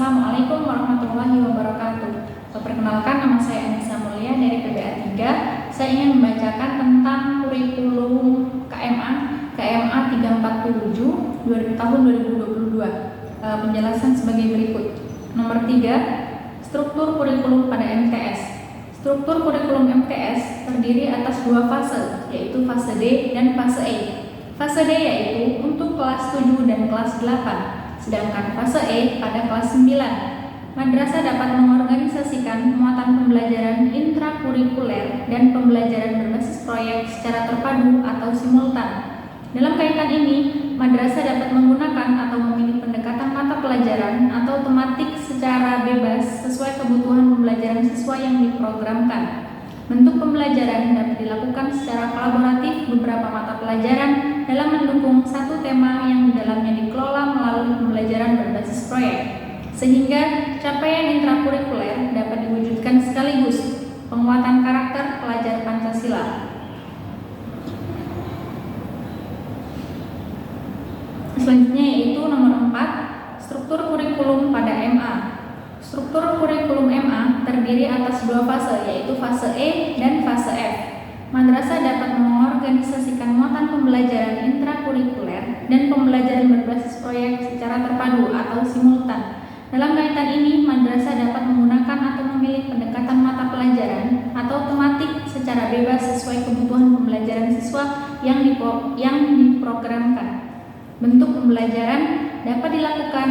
Assalamualaikum warahmatullahi wabarakatuh. Perkenalkan, nama saya Anissa Mulia dari PBA 3. Saya ingin membacakan tentang kurikulum KMA 347 tahun 2022. Penjelasan sebagai berikut. Nomor 3, struktur kurikulum pada MTS. Struktur kurikulum MTS terdiri atas dua fase, yaitu fase D dan fase E. Fase D yaitu untuk kelas 7 dan kelas 8. Sedangkan fase E pada kelas 9. Madrasah dapat mengorganisasikan muatan pembelajaran intrakurikuler dan pembelajaran berbasis proyek secara terpadu atau simultan. Dalam kaitan ini, madrasah dapat menggunakan atau memilih pendekatan mata pelajaran atau tematik secara bebas sesuai kebutuhan pembelajaran siswa yang diprogramkan. Bentuk pembelajaran dapat dilakukan secara kolaboratif beberapa mata pelajaran dalam mendukung satu tema yang di dalamnya dikelola melalui pembelajaran berbasis proyek, sehingga capaian intrakurikuler dapat diwujudkan sekaligus penguatan karakter pelajar Pancasila. Selanjutnya yaitu nomor 4, struktur kurikulum pada MA. Struktur kurikulum MA terdiri atas dua fase, yaitu fase E dan fase F. Madrasah dapat mengorganisasikan muatan pembelajaran intrakurikuler dan pembelajaran berbasis proyek secara terpadu atau simultan. Dalam kaitan ini, madrasah dapat menggunakan atau memilih pendekatan mata pelajaran atau tematik secara bebas sesuai kebutuhan pembelajaran siswa yang diprogramkan. Bentuk pembelajaran dapat dilakukan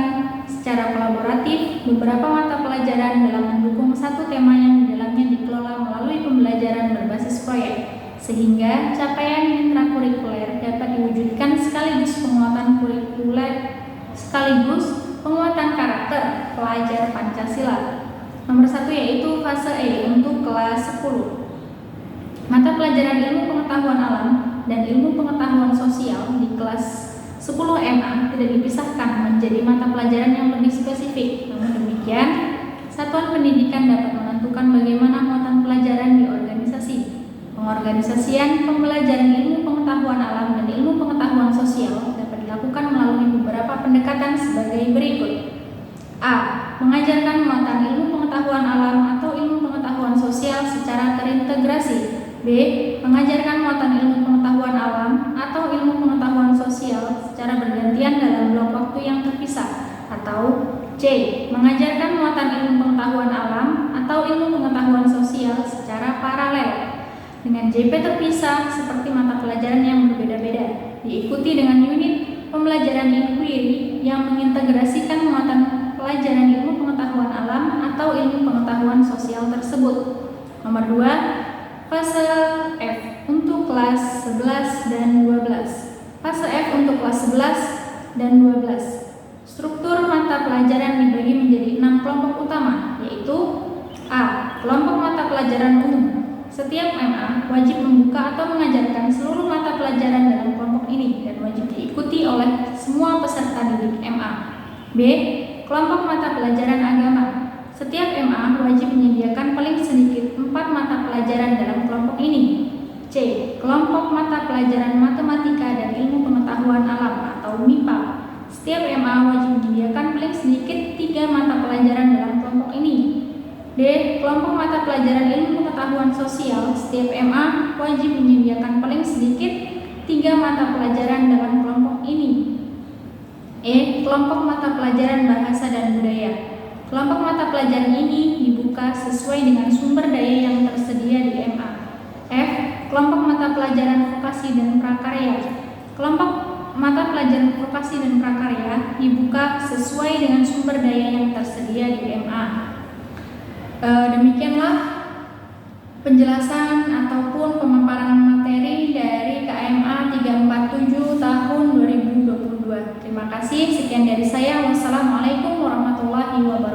secara kolaboratif beberapa mata pelajaran dalam mendukung satu tema yang di dalamnya dikelola melalui pembelajaran berbasis proyek, sehingga capaian intrakurikuler dapat diwujudkan sekaligus penguatan kurikuler sekaligus penguatan karakter pelajar Pancasila. Nomor 1 yaitu fase E untuk kelas 10. Mata pelajaran ilmu pengetahuan alam dan ilmu pengetahuan sosial di kelas 10 MA tidak dipisahkan menjadi mata pelajaran yang lebih spesifik. Namun demikian, satuan pendidikan dapat menentukan bagaimana muatan pelajaran diorganisasi. Pengorganisasian pembelajaran ilmu pengetahuan alam dan ilmu pengetahuan sosial dapat dilakukan melalui beberapa pendekatan sebagai berikut. A. Mengajarkan muatan ilmu pengetahuan alam atau ilmu pengetahuan sosial secara terintegrasi. B. Mengajarkan muatan ilmu pengetahuan alam atau ilmu pengetahuan sosial secara bergantian dalam blok waktu yang terpisah. Atau C. Mengajarkan muatan ilmu pengetahuan alam atau ilmu pengetahuan sosial secara paralel dengan JP terpisah seperti mata pelajaran yang berbeda-beda, diikuti dengan unit pembelajaran inquiry yang mengintegrasikan muatan pelajaran ilmu pengetahuan alam atau ilmu pengetahuan sosial tersebut. Nomor 2, fase F untuk kelas 11 dan 12. Fase F untuk kelas 11 dan 12. Struktur mata pelajaran dibagi menjadi 6 kelompok utama, yaitu A. Kelompok mata pelajaran umum. Setiap MA wajib membuka atau mengajarkan seluruh mata pelajaran dalam kelompok ini dan wajib diikuti oleh semua peserta didik MA. B. Kelompok mata pelajaran agama. Setiap MA wajib menyediakan paling sedikit 4 mata pelajaran dalam kelompok ini. C. Kelompok mata pelajaran matematika dan ilmu pengetahuan alam atau MIPA. Setiap MA wajib menyediakan paling sedikit 3 mata pelajaran dalam kelompok ini. D. Kelompok mata pelajaran ilmu pengetahuan sosial. Setiap MA wajib menyediakan paling sedikit 3 mata pelajaran dalam kelompok ini. E. Kelompok mata pelajaran bahasa dan budaya. Kelompok mata pelajaran ini dibuka sesuai dengan sumber daya yang tersedia di MA. F. Kelompok mata pelajaran vokasi dan prakarya. Kelompok mata pelajaran vokasi dan prakarya dibuka sesuai dengan sumber daya yang tersedia di MA. Demikianlah penjelasan ataupun pemaparan materi dari KMA 347 tahun 2022. Terima kasih. Sekian dari saya. Wassalamualaikum warahmatullahi wabarakatuh.